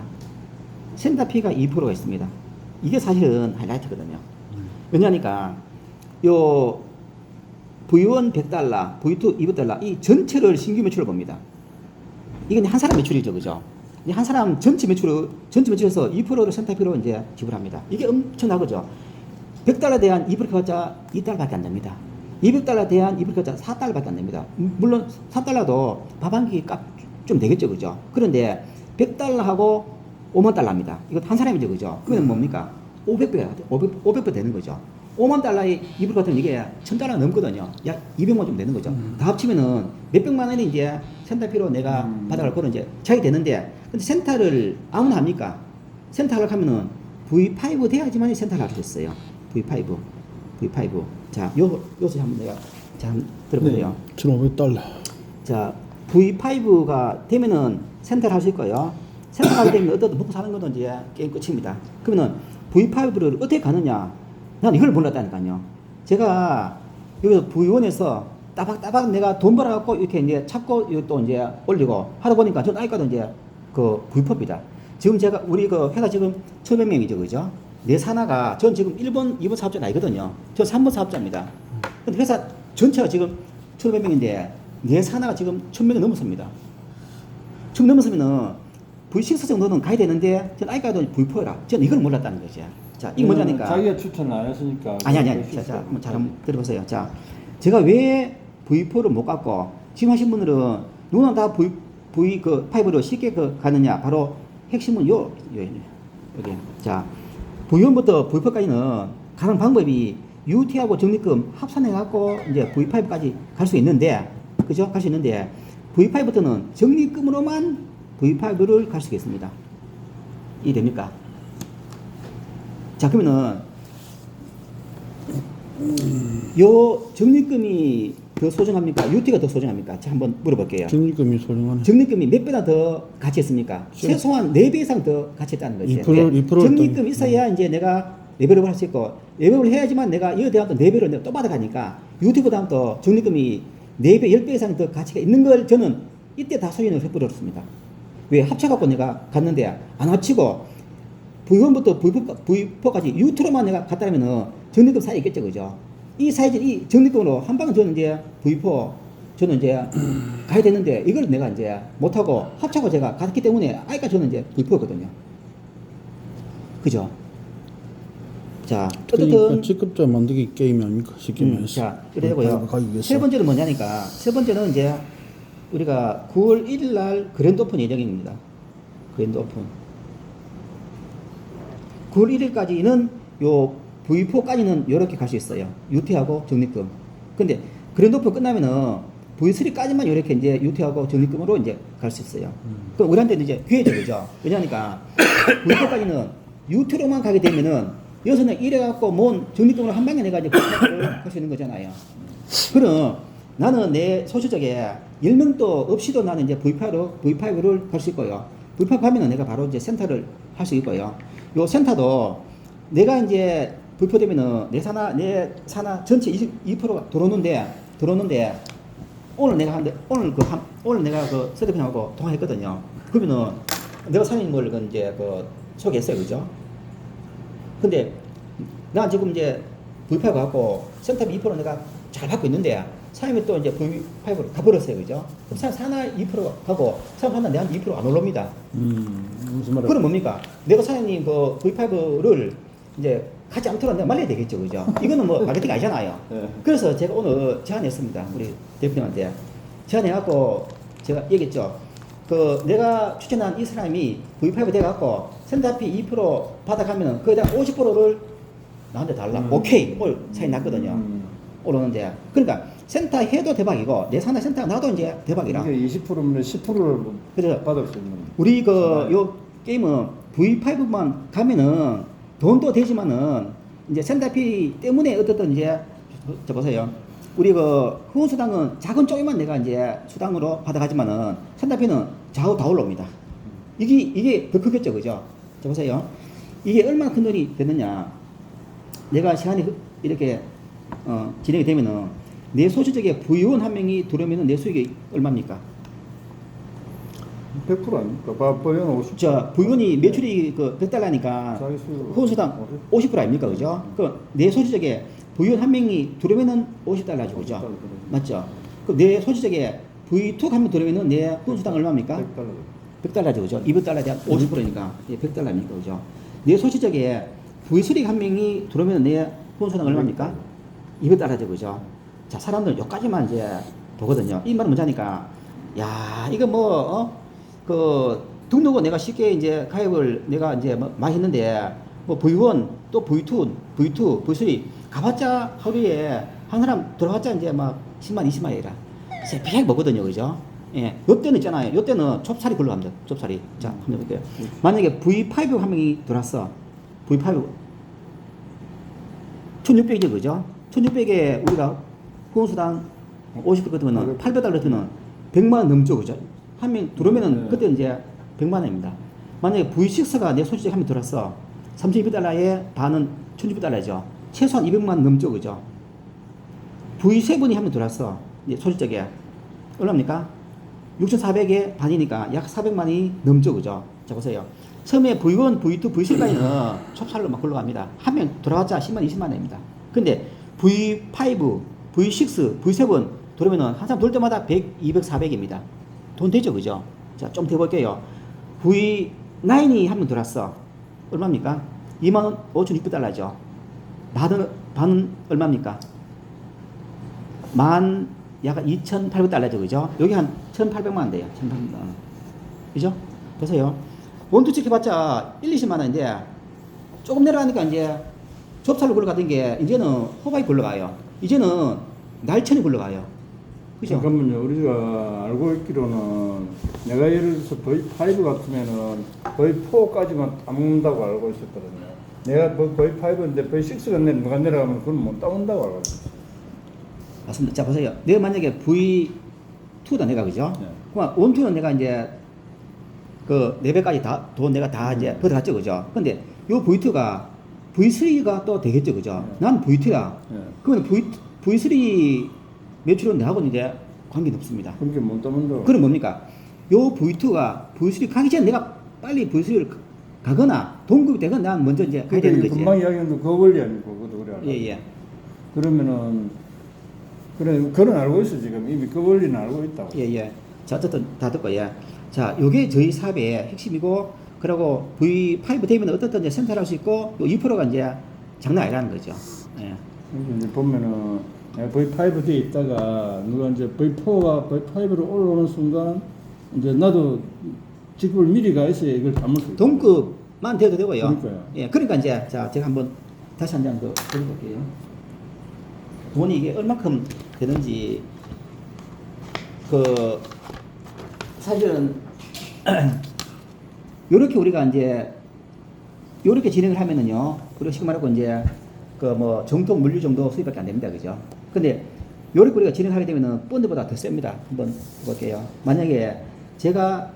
센터피가 2%가 있습니다. 이게 사실은 하이라이트거든요. 왜냐니까 요 V1 $100, V2 $200 이 전체를 신규 매출을 봅니다. 이건 한 사람 매출이죠, 그죠? 한 사람 전체 매출에서 2%를 센터피로 이제 지불합니다. 이게 엄청나죠? $100 대한 2%가 $2밖에 안 됩니다. $200 대한 2%가 $4밖에 안 됩니다. 물론 $4도 밥 한 끼 값 좀 되겠죠, 그죠? 그런데 $100하고 $50,000입니다. 이거 한 사람이죠, 그죠? 그러면 뭡니까? 500배 되는 거죠. $50,000의 2% 같으면 이게 $1,000 넘거든요. 약 200만 좀 되는 거죠. 다 합치면은 몇백만 원이 이제 센터피로 내가 받아갈 거는 이제 차이 되는데, 근데 센터를 아무나 합니까? 센터 하려고 하면은 V5 돼야지만 센터를 할 수 있어요. V5. 자, 요것을 한번 내가 한번 들어보세요. 네, $1,500. 자, V5가 되면은 센터를 하실 거예요. 센터가 되면 어떤 먹고 사는 것도 이제 게임 끝입니다. 그러면은 V5를 어떻게 가느냐? 난 이걸 몰랐다니까요. 제가 여기서 V1에서 따박따박 내가 돈 벌어갖고 이렇게 이제 찾고 또 이제 올리고 하다 보니까 전 아이까도 이제 V4입니다. 지금 우리 회사 지금 1,100명이죠, 그죠? 내 산하가 전 지금 1번, 2번 사업자는 아니거든요. 전 3번 사업자입니다. 근데 회사 전체가 지금 1,500명인데 내 산하가 지금 1,000명이 넘었습니다. 1,000명 넘었으면은 V6 정도는 가야 되는데 전 아이까도 V4라. 전 이걸 몰랐다는 거죠. 자, 이거 뭐냐니까. 자기가 추천 안 했으니까. 아니. 자, 한번 잘 한번 들어보세요. 자, 제가 왜 V4를 못 갖고 지금 하신 분들은 누구나 다 V5로 쉽게 가느냐? 바로 핵심은 여기. 자, V1부터 V4까지는 가는 방법이 UT하고 적립금 합산해갖고 이제 V5까지 갈 수 있는데, 그죠? 갈 수 있는데, V5부터는 적립금으로만 V5를 갈 수 있습니다. 이해됩니까? 자, 그러면은, 요 적립금이 더 소중합니까? UT가 더 소중합니까? 자, 한번 물어볼게요. 적립금이 소중하네. 적립금이 몇 배나 더 가치했습니까? 최소한 4배 이상 더 가치했다는 거죠. 2% 적립금 있어야 이제 내가 레벨업을 할 수 있고, 레벨업을 해야지만 내가 이에 대한 또 4배로 내가 또 받아가니까, 유튜브보다는 또 적립금이 4배, 10배 이상 더 가치가 있는 걸 저는 이때 다 소연을 해버렸습니다. 왜? 합쳐갖고 내가 갔는데, 안 합치고, V1부터 V4까지 유튜로만 내가 갔다면은 적립금 사이 있겠죠, 그죠? 이 적립금으로 한 방은 저는 이제 V4, 저는 이제 가야 되는데, 이걸 내가 이제 못하고 합쳐고 제가 갔기 때문에, 아이까 저는 이제 V4거든요. 그죠? 자, 그러니까 어쨌든 직급자 만들기 게임이 아닙니까? 쉽게 말해서. 자, 이래 되고요. 가기 위해서. 세 번째는 뭐냐니까 세 번째는 이제 우리가 9월 1일 날 그랜드 오픈 예정입니다. 그랜드 오픈. 9월 1일까지는 요 V4까지는 이렇게 갈 수 있어요. 유퇴하고 적립금. 근데 그랜드 오픈 끝나면은 V3까지만 이렇게 이제 유퇴하고 적립금으로 이제 갈 수 있어요. 그럼 우리한테는 이제 기회죠, 그죠? 왜냐니까 V4까지는 유퇴로만 가게 되면은 여기서는 이래갖고 뭔 적립금으로 한 방에 내가 이제 V5를 할 수 있는 거잖아요. 그럼 나는 내 소유적에 10명도 없이도 나는 이제 V5를 할 수 있고요. V5 하면은 내가 바로 이제 센터를 할 수 있고요. 요 센터도 내가 이제 V4 되면은 내 산하 전체 22%가 들어오는데 오늘 내가 오늘 내가 그 서대표님하고 통화했거든요. 그러면은 내가 사장님을 그 이제 그 소개했어요, 그죠? 근데 나 지금 이제 V5 갖고 센터비 2% 내가 잘 받고 있는데 사장님이 또 이제 V5로 가버렸어요, 그죠? 그럼 산하 2% 가고 사장 하나 내한테 2%안 올라옵니다. 무슨 말이야? 그럼 뭡니까? 내가 사장님 그 V5를 이제 가지 않도록 내가 말려야 되겠죠, 그죠? 이거는 뭐 마케팅 아니잖아요. 네. 그래서 제가 오늘 제안했습니다, 우리 대표님한테. 제안해갖고 제가 얘기했죠. 그 내가 추천한 이 사람이 V5 돼갖고 센터피 2% 받아가면은 거기다 50%를 나한테 달라. 오케이. 오늘 차이 났거든요. 오르는데. 그러니까 센터 해도 대박이고 내 산하 센터가 나도 이제 대박이라. 이게 20%면 10%를 그래서 받을 수 있는. 우리 요 게임은 V5만 가면은 돈도 되지만은 이제 센터피 때문에 어떻든 이제 저 보세요. 우리 그 후원수당은 작은 쪽에만 내가 이제 수당으로 받아가지만은 센터피는 좌우 다 올라옵니다. 이게 더 크겠죠, 그죠? 자 보세요. 이게 얼마나 큰 돈이 되느냐. 내가 시간이 이렇게 진행이 되면은 내 소유적에 부의원 한 명이 들어오면은 내 수익이 얼마입니까? 100% 아닙니까? 법연 50%. 자, 부의원이 매출이 그 100달러니까 자기 수익 후원수당 50% 아닙니까? 그죠? 그 내 소유적에 부의원 한 명이 들어오면은 50달러죠, 그죠? 50달러. 맞죠? 그럼 내 소유적에 V2 한 명 들어오면은 내 후원수당 얼마입니까? 100달러. 100달러죠, 그죠? 200달러에 대한 50%니까 100달러입니까, 그죠? 내 소유적에 V3 한 명이 들어오면 내 후원수당 얼마입니까? 200달러죠, 그죠? 자, 사람들 여기까지만 이제 보거든요. 이 말은 뭐냐니까, 야, 이거 등록은 내가 쉽게 이제 가입을 내가 이제 많이 했는데, V1, 또 V2, V3, 가봤자 하루에 한 사람 들어갔자 이제 막 10만, 20만이라. 새벽 먹거든요, 그죠? 예. 요때는 있잖아요. 요때는 좁쌀이 굴러갑니다. 좁쌀이. 자, 한번 볼게요. 만약에 V5 한 명이 들어왔어. V5. 1600이죠, 그죠? 1600에 우리가 후원수당 50% 같으면 800달러 드는 100만 원 넘죠, 그죠? 한 명 들어오면은 그때 이제 100만 원입니다. 만약에 V6가 내 소유주에 한 명 들어왔어. 3200달러에 반은 1600달러죠. 최소한 200만 원 넘죠, 그죠? V7이 한 명 들어왔어. 이제 소유주에. 얼마입니까? 6,400에 반이니까 약 400만이 넘죠, 그죠? 자, 보세요. 처음에 V1, V2, V3까지는 촉살로 막 굴러갑니다. 한 명 들어갔자 10만, 20만 원입니다. 근데 V5, V6, V7 들어오면은 한 사람 돌 때마다 100, 200, 400입니다. 돈 되죠, 그죠? 자, 좀 더 볼게요. V9이 한 명 들어왔어. 얼마입니까? 25,600달러죠. 반은 얼마입니까? 약 2,800달러죠, 그죠? 여기 한 1,800만 원 돼요. 1,800만 원. 그죠? 보세요. 원투 해봤자 1, 20만 원인데 조금 내려가니까 이제 접살로 굴러가던 게 이제는 호박이 굴러가요. 이제는 날천이 굴러가요. 그죠? 잠깐만요. 우리가 알고 있기로는 내가 예를 들어서 V5 같으면은 V4까지만 따먹는다고 알고 있었거든요. 내가 V5인데 V6가 내려가면 그건 못 따먹는다고 알고 있었어요. 맞습니다. 자, 보세요. 내가 만약에 V2다 내가, 그죠? 네. 그럼 원투는 내가 이제 그 4배까지 돈 내가 다 이제 벌어갔죠, 그죠? 근데 요 V2가 V3가 또 되겠죠, 그죠? 네. 난 V2야. 네. 그러면 V3 매출은 내하고는 이제 관계는 없습니다. 그렇게 못 따먹는다고. 그럼 뭡니까? 요 V2가 V3 가기 전에 내가 빨리 V3를 가거나 동급이 되거나 난 먼저 이제 가야 되는 거지. 금방 이야기했는데 그거 원리 아니고 그것도 그래. 예, 예. 그러면은 그건 알고 있어 지금 이미 그 원리는 알고 있다고. 예, 예. 자, 어쨌든 다 듣고, 예. 자, 요게 저희 사업의 핵심이고, 그리고 V5 되면 어떻든 이제 센터를 할 수 있고, 요 2%가 이제 장난 아니라는 거죠. 예. 그래서 이제 보면은 V5 뒤에 있다가 누가 이제 V4가 V5로 올라오는 순간 이제 나도 직급을 미리 가 있어야 이걸 담을 수 있다. 동급만 돼도 되고요. 그러니까요. 예, 그러니까 이제 자 제가 한번 다시 한 장 더 드려볼게요. 돈이 이게 얼마큼 되는지 그 사실은 요렇게 우리가 이제 요렇게 진행을 하면은요, 우리가 쉽게 말하고 이제 그 뭐 정통 물류 정도 수입밖에 안 됩니다, 그죠? 근데 요렇게 우리가 진행하게 되면은 본드보다 더 셉니다. 한번 볼게요. 만약에 제가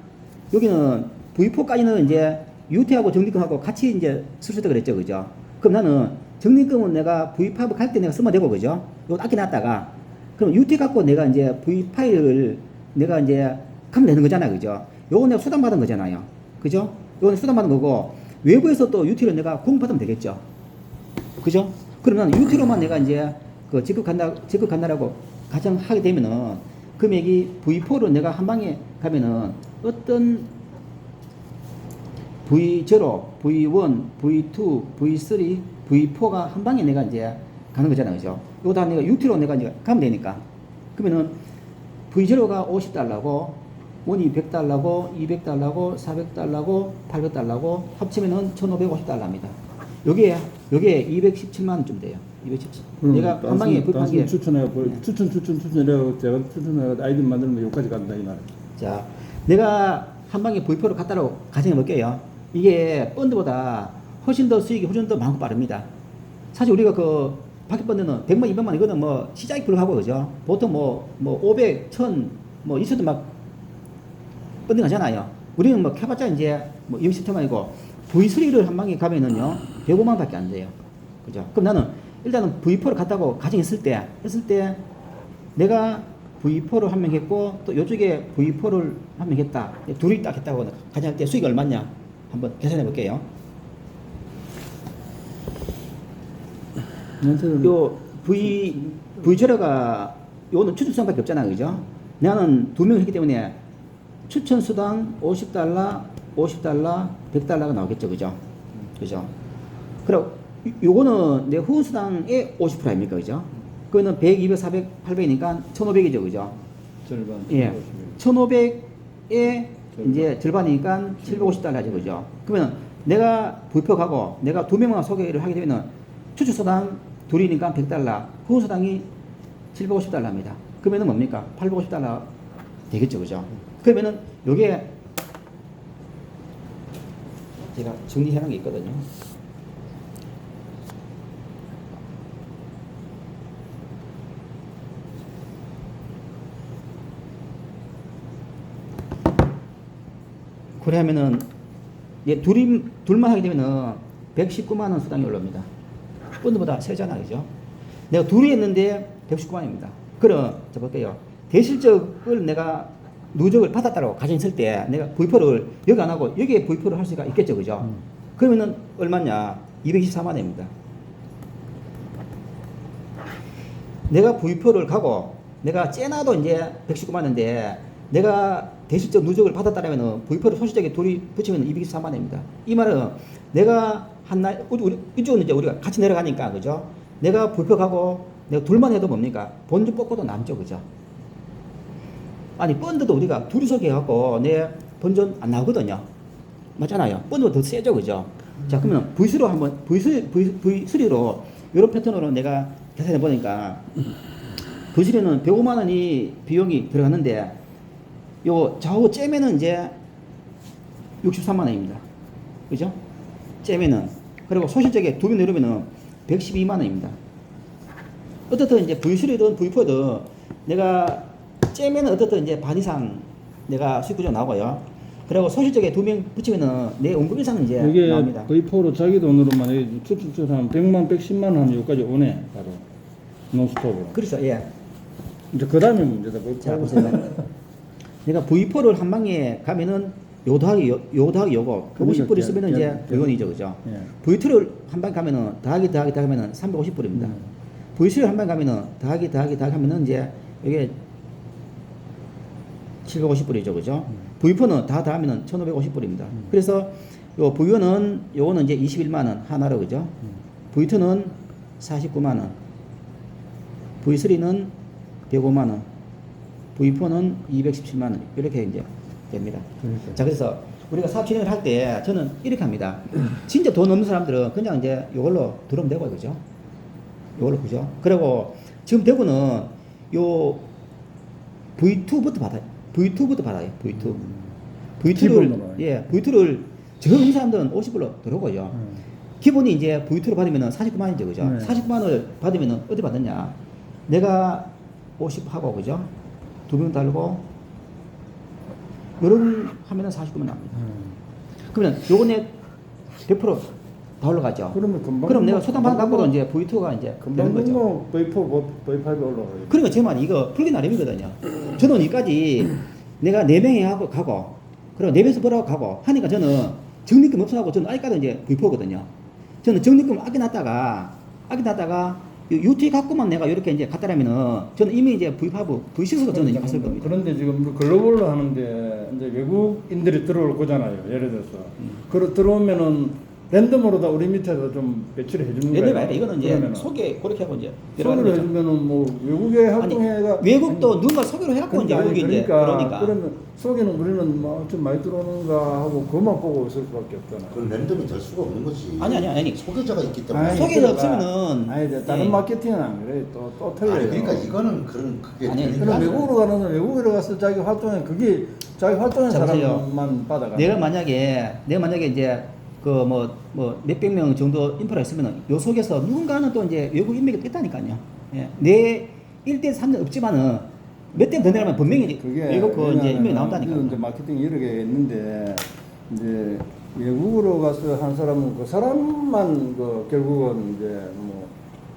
여기는 V4까지는 이제 유태하고 적립금하고 같이 이제 쓸 수 있다 그랬죠, 그죠? 그럼 나는 적립금은 내가 V5 갈 때 내가 쓰면 되고, 그죠? 이거 아껴놨다가 그럼 유태 갖고 내가 이제 V5를 내가 이제 가면 되는 거잖아요, 그죠? 요거 내가 수당 받은 거잖아요, 그죠? 요거는 수당 받은 거고 외부에서 또 유티로 내가 공급받으면 되겠죠, 그죠? 그러면 유티로만 내가 이제 그 직급 간다라고 가정하게 되면은 금액이 V4로 내가 한 방에 가면은 어떤 V0, V1, V2, V3, V4가 한 방에 내가 이제 가는 거잖아요, 그죠? 이거 다 내가 유티로 내가 이제 가면 되니까. 그러면은 V0가 50달러고, 1이 100달러고, 200달러고, 400달러고, 800달러고, 합치면은 1550달러입니다. 요게 217만 원쯤 돼요. 217. 내가 한 방에 구입한 게. 추천해갖고 추천 이래갖고 제가 추천해갖고 아이디 만들면 여기까지 간다 이 말. 자, 내가 한 방에 V4로 갔다고 가정해 볼게요. 이게 펀드보다 훨씬 더 수익이 훨씬 더 많고 빠릅니다. 사실 우리가 그 바퀴 펀드는 100만, 200만 이거는 뭐 시작이 불가하고, 그죠? 보통 뭐 500, 1000 뭐 있어도 막 펀딩 하잖아요. 우리는 뭐 캐봤자 이제 뭐 20천만이고 V3를 한 방에 가면은요 105만 밖에 안 돼요. 그죠? 그럼 나는 일단은 V4를 갔다고 가정했을 때 내가 V4를 한 명 했고 또 이쪽에 V4를 한 명 했다. 둘이 딱 했다고 가정할 때 수익이 얼마냐? 한번 계산해 볼게요. 요 V제로가 요는 추천 수당밖에 없잖아요, 그죠? 나는 두 명 했기 때문에 추천 수당 50달러, 50달러, 100달러가 나오겠죠, 그죠? 그죠? 그리고 요거는 내 후원 수당의 50% 아닙니까, 그죠? 그거는 100, 200, 400, 800이니까 1,500이죠, 그죠? 절반. 예. 1,500의 이제 절반이니까 750달러죠, 그죠? 그러면 내가 부표 가고 내가 두 명만 소개를 하게 되면은 추천 수당 둘이니까 100달러, 후원 수당이 750달러입니다. 그러면은 뭡니까? 850달러 되겠죠, 그죠? 그러면은 요게 제가 정리해 놓은 게 있거든요. 그래 하면은 얘 둘만 하게 되면은 119만 원 수당이 올라옵니다. 펀드보다 세잖아, 그죠? 내가 둘이 했는데 119만입니다. 그럼 자 볼게요. 대실적을 내가 누적을 받았다고 가정했을 때 내가 V4를 여기 안 하고 여기에 V4를 할 수가 있겠죠, 그죠? 그러면은 얼마냐? 224만 원입니다. 내가 V4를 가고 내가 째나도 이제 119만 원인데 내가 대실적 누적을 받았다라면은 V4를 소실적에 둘이 붙이면 224만 원입니다. 이 말은 내가 한날 이쪽은 이제 우리가 같이 내려가니까, 그죠? 내가 V4 가고 내가 둘만 해도 뭡니까? 본주 뽑고도 남죠, 그죠? 아니 펀드도 우리가 둘이서 해갖고 내 본전 안 나오거든요. 맞잖아요. 펀드가 더 세죠, 그죠? 자, 그러면 V3로 한번 V3로 이런 패턴으로 내가 계산해 보니까 V3는 105만 원이 비용이 들어갔는데 요 좌우 째면은 이제 63만 원입니다. 그죠? 째면은 그리고 소실적에 두 명 내려면은 112만 원입니다. 어떻든 이제 V3든 V4든 내가 째면은 어떻든 이제 반 이상 내가 수익 구조 나오고요. 그리고 소실적에 두 명 붙이면은 내 원금 이상은 이제 이게 나옵니다. V4로 자기 돈으로 만약에 추천한 100만, 110만 원 하면 여기까지 오네, 바로. 논스톱으로. 그렇죠, 예. 이제 그 다음에 문제다. 자, 보세요. 내가 V4를 한 방에 가면은 요 더하기 요거 150불 있으면은 이제 100원이죠, 그죠? 예. V2를 한 방에 가면은 더하기 하면은 350불입니다. V3를 한 방에 가면은 더하기 하면은 이제 이게 750불이죠, 그죠? V4는 다 더하면은 1550불입니다. 그래서 요 V1은 요거는 이제 21만 원 하나로, 그죠? V2는 49만 원, V3는 105만 원, V4는 217만 원 이렇게 이제 됩니다. 그러니까. 자, 그래서 우리가 사업 진행을 할 때 저는 이렇게 합니다. 진짜 돈 없는 사람들은 그냥 이제 이걸로 들어오면 되고, 그죠? 이걸로, 그죠? 그리고 지금 대구는 요 V2부터 받아요. V2부터 받아요. V2. V2를, 기본으로. 예, V2를 적은 사람들은 50불로 들어오고요. 기본이 이제 V2로 받으면은 49만 원이죠, 그죠? 네. 49만 원을 받으면은 어디 받느냐? 내가 50 하고, 그죠? 두 명 달고, 요런 하면은 49만 나옵니다. 그러면 요거네 100%다 올라가죠. 그러면 금방 그럼 내가 금방 초당판 금방 갖고도 이제 V2가 이제 금방 되는 거죠. 뭐 V4, V5 올라가요. 그러니까 제 말이 이거 풀기 나름이거든요. 저는 여기까지 내가 4명이 하고 가고, 그리고 4명에서 벌어가고 가고 하니까 저는 적립금 없어가고 저는 아직까지 이제 V4거든요. 저는 적립금 아껴놨다가 UT 갖고만 내가 이렇게 이제 갔다라면은 저는 이미 이제 V5, V6가 저는 이제 갔을 겁니다. 그런데 지금 글로벌로 하는데 이제 외국인들이 들어올 거잖아요. 예를 들어서. 들어오면은 랜덤으로 다 우리 밑에서 좀 배치를 해주는 거예요. 예를 들면 이거는 이제 그러면은 소개 그렇게 하고 이제 소개를 들어가는 거죠. 해주면은 뭐 외국의 아니, 활동회가 외국도 누군가 소개를 해갖고 이제 아니, 외국이 이제 그러니까. 그러면 소개는 우리는 뭐 좀 많이 들어오는가 하고 그것만 보고 있을 수밖에 없잖아요. 그건 랜덤이 될 수가 없는 거지. 아니. 소개자가 있기 때문에. 아니, 소개가 그러니까, 없으면은, 아니 이제 다른 예. 마케팅은 안 그래. 또 틀려요. 아니, 그러니까 이거는 그런 그게 아니, 되는 게 그럼 아니라 외국으로 가는 외국으로 가서 자기 활동에 그게 자기 활동한 자, 보세요. 사람만 받아가. 내가 만약에 이제 그 뭐 몇백 명 정도 인프라 있으면은 요 속에서 누군가는 또 이제 외국 인맥이 또 있다니까요. 예. 내 1대 3는 없지만은 몇 대 더 내려면 분명히 외국 그 이제 인맥이 나온다니까요. 이제 마케팅 여러 개 있는데 이제 외국으로 가서 한 사람은 그 사람만 그 결국은 이제 뭐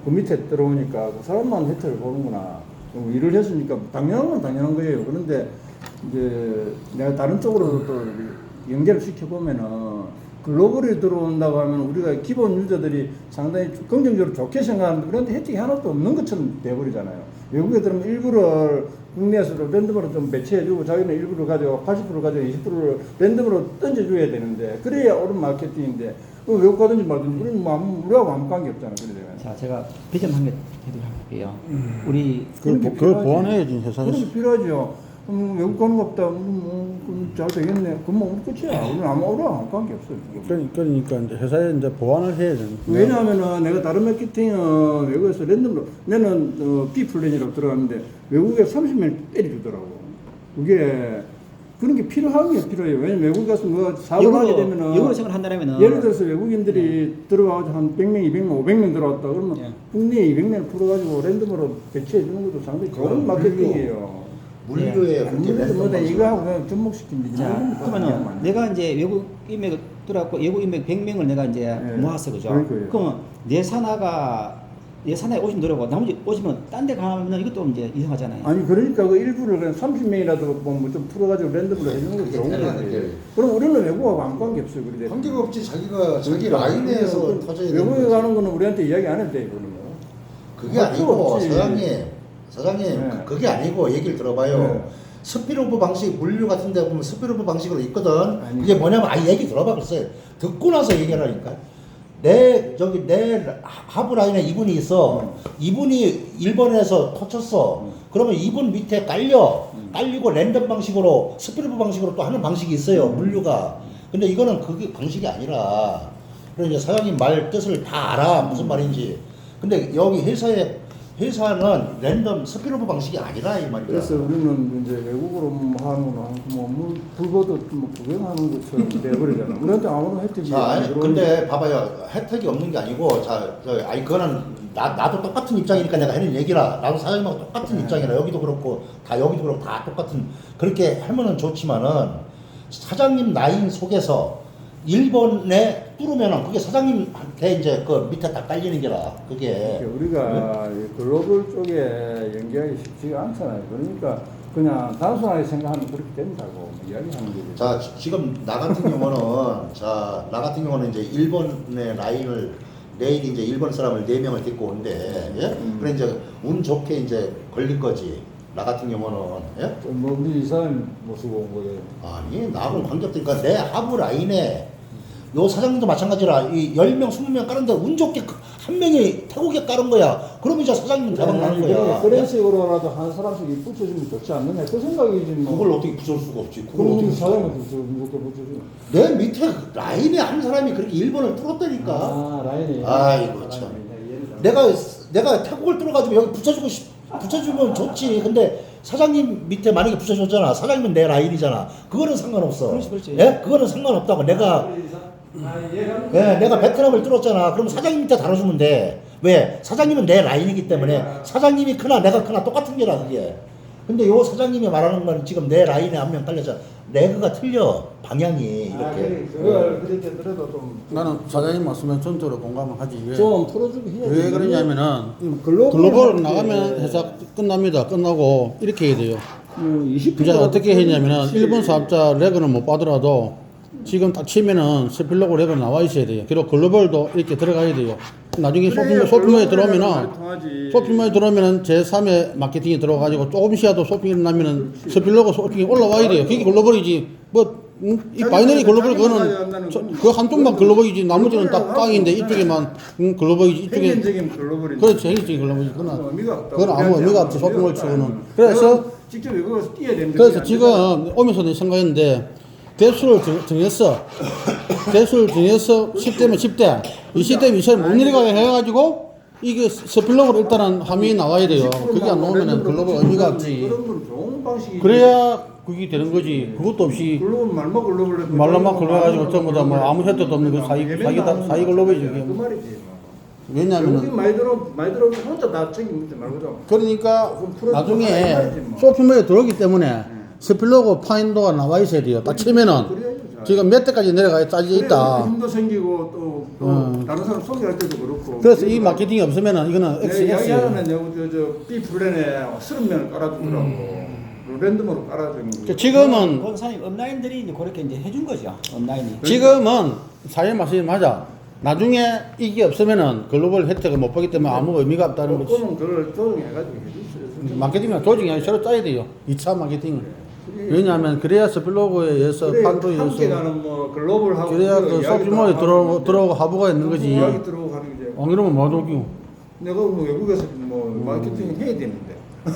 그 밑에 들어오니까 그 사람만 혜택을 보는구나. 뭐 일을 했으니까 당연한 건 당연한 거예요. 그런데 이제 내가 다른 쪽으로 또 연결을 시켜보면은 글로벌이 들어온다고 하면 우리가 기본 유저들이 상당히 긍정적으로 좋게 생각하는데 그런데 혜택이 하나도 없는 것처럼 돼버리잖아요. 외국에 들으면 일부를 국내에서도 랜덤으로 좀 배치해주고 자기는 일부를 가지고 80% 가지고 20%를 랜덤으로 던져줘야 되는데 그래야 옳은 마케팅인데 외국 가든지 말든지 우리는 뭐 우리하고 아무 관계 없잖아. 그러면. 자, 제가 비전 한개 해드리도록 할게요. 우리 그걸 보완해야지 회사에서. 그런 게 필요하죠. 외국 가는 거 없다. 잘 되겠네. 그럼 뭐 우리 끝이야. 우리는 아무 관계 없어요. 그러니까 이제 회사에 이제 보완을 해야 되는. 왜냐하면은 내가 다른 마케팅은 외국에서 랜덤으로 나는 B 플랜이라고 들어갔는데 외국에 30명 때려주더라고. 그게 그런 게 필요한 게 필요해요. 왜냐면 외국 가서 뭐 사업을 하게 되면은 영어로 생각을 한다면은 예를 들어서 외국인들이 들어와서 한 100명, 200명, 500명 들어왔다 그러면 예. 국내에 200명을 풀어가지고 랜덤으로 배치해 주는 것도 상당히 좋은 마케팅이에요. 물류에 그렇게 뭐다 랜덤 이거 하고 그냥 접목시키면 되지. 자, 그러면은 내가 이제 외국 인맥 들어갔고 외국 인맥 100명을 내가 이제 예. 모았어, 그죠? 그러니까요. 그러면 내 산하에 50 들어오고 나머지 50은 딴 데 가면은 이것도 이제 이상하잖아요. 아니 그러니까 그 일부를 그냥 30명이라도 뭐좀 풀어가지고 랜덤으로 해주는 게 좋은 거예요. 그럼 우리는 외국하고 아무 관계 없어요. 그래. 관계가 없지. 자기가 자기 라인에서 터져야 되는 외국에 거지. 가는 거는 우리한테 이야기 안 해도 돼. 그러면. 그게 할 필요 아니고 없지. 사장님 네. 그게 아니고 얘기를 들어봐요. 네. 스피로브 방식 물류 같은 데 보면 스피로브 방식으로 있거든. 아니. 이게 뭐냐면 얘기 들어봐 글쎄. 듣고 나서 얘기하라니까. 내 하부 라인에 이분이 있어. 이분이 1번에서 터쳤어. 그러면 이분 밑에 깔리고 랜덤 방식으로 스피로브 방식으로 또 하는 방식이 있어요. 물류가. 근데 이거는 그게 방식이 아니라. 그래서 이제 사장님 말 뜻을 다 알아. 무슨 말인지. 근데 여기 회사는 랜덤 스피노프 방식이 아니라 이 말이야. 그래서 우리는 이제 외국으로 하는 거는 불보듯 구경하는 것처럼 돼버리잖아. 우리한테 아무런 혜택이 자, 안 들어오니까. 근데 봐봐요. 혜택이 없는 게 아니고, 아니, 그거는, 나도 똑같은 입장이니까 내가 하는 얘기라. 나도 사장님하고 똑같은 입장이라. 여기도 그렇고, 여기도 그렇고, 다 똑같은. 그렇게 하면은 좋지만은, 사장님 라인 속에서 1번에 뚫으면은, 그게 사장님한테 이제 그 밑에 딱 깔리는 게라. 그게. 우리가 이 글로벌 쪽에 연계하기 쉽지가 않잖아요. 그러니까 그냥 단순하게 생각하면 그렇게 된다고 이야기하는 거죠. 자, 지금 나 같은 경우는 이제 일본의 라인을 내일 이제 일본 사람을 4명을 데리고 온대. 예? 그래 이제 운 좋게 이제 걸릴 거지. 나 같은 경우는 예? 뭐 우리 이 사람이 모시고 온 거예요. 아니, 나하고 관계없으니까 내 하부 라인에 요 사장님도 마찬가지라 이 10명, 20명 까는데 운 좋게 한 명이 태국에 까는 거야. 그러면 이제 사장님은 대박 나는 거야. 그런 식으로라도 한 사람씩 붙여주면 좋지 않느냐 그 생각이지 뭐. 그걸 어떻게 붙여줄 수가 없지. 그걸 그럼 어떻게 사장님한테 이렇게 붙여주면. 내 밑에 라인에 한 사람이 그렇게 1번을 뚫었다니까. 아 라인이. 아이고 참. 내가 태국을 뚫어가지고 여기 붙여주면 좋지. 근데 사장님 밑에 만약에 붙여줬잖아. 사장님은 내 라인이잖아. 그거는 상관없어. 그렇지. 예? 그거는 상관없다고. 내가 베트남을 뚫었잖아. 그럼 사장님 밑에 달아주면 돼. 왜? 사장님은 내 라인이기 때문에 사장님이 크나 내가 크나 똑같은 게라 그게. 근데 요 사장님이 말하는 건 지금 내 라인에 한 명 깔렸잖아. 레그가 틀려. 방향이 이렇게. 그걸 그렇게 들어도 좀. 나는 사장님 말씀에 전적으로 공감을 하지. 좀 풀어주기 해야지. 왜 그러냐면은 글로벌 글로벌 나가면 회사 끝납니다. 끝나고 이렇게 해야 돼요. 20% 이제 어떻게 했냐면은 일본 사업자 레그는 못 받더라도 지금 딱 치면은 스필로그 레그 나와 있어야 돼요. 그리고 글로벌도 이렇게 들어가야 돼요. 나중에 쇼핑몰에 들어오면은 제3의 마케팅이 들어가지고 조금씩이라도 쇼핑이 일어나면은 스필로그 쇼핑이 올라와야 돼요. 그게 글로벌이지. 이 바이너리 글로벌 그거는 그 한쪽만 글로벌이지 나머지는 다 깡인데 이쪽에만 글로벌이지 이쪽에 행정적인 글로벌이지. 그렇지 행정적인 글로벌이지 그건 그건 아무 의미가 없지 쇼핑몰 치고는. 그래서 직접 이거 뛰어야 되는데. 그래서 지금 오면서 내 생각했는데 대수를 정했어. 대수를 정해서 10대면 10대, 20대면 20대 못 내려가게 해가지고 이게 스필로그로 일단은 화면이 나와야 돼요. 그게 안 나오면은 글로벌 의미가 없지. 그런 건 좋은 방식이. 그래야 그게 되는 거지. 그것도 없이 글로벌 말만 글로벌 말로만 글로벌해가지고 전부 다 뭐 아무 혜택도 없는 그 사이 글로벌이지. 그게. 그 말이지. 여기 왜냐면은 많이 들어 혼자 다 책임지지 말고 좀. 그러니까 그럼 풀어주고 나중에 해야지 뭐. 쇼핑몰에 들어오기 때문에 스필로그 파인더가 나와 있어야 돼요. 딱 치면은 그래야죠. 지금 몇 대까지 내려가야 짜져 있다. 힘도 생기고 또 다른 사람 소개할 때도 그렇고. 그래서 이 마케팅이 없으면은 이거는 내가 XS. 이야기하는 저 B 플랜에 30명을 깔아주더라고. 랜덤으로 깔아주는 거. 지금은 권사님 업라인들이 이제 그렇게 이제 해준 거죠. 업라인이. 지금은 사회 말씀이 맞아. 나중에 이게 없으면은 글로벌 혜택을 못 보기 때문에 아무 의미가 없다는 거지. 그거는 그걸 조정해가지고 해줬어요. 마케팅은 조직이 아니라 새로 짜야 돼요. 2차 마케팅을. 왜냐하면 그래야 스필로그에 의해서 그래, 판도에 함께 의해서 가는 뭐 글로벌하고 그래야 그 쇼핑몰에 들어오고 하부가 있는 거지. 이야기 들어오고 하는 게. 안 그러면 못 오고. 내가 뭐 외국에서 뭐 마케팅 해야 되는데.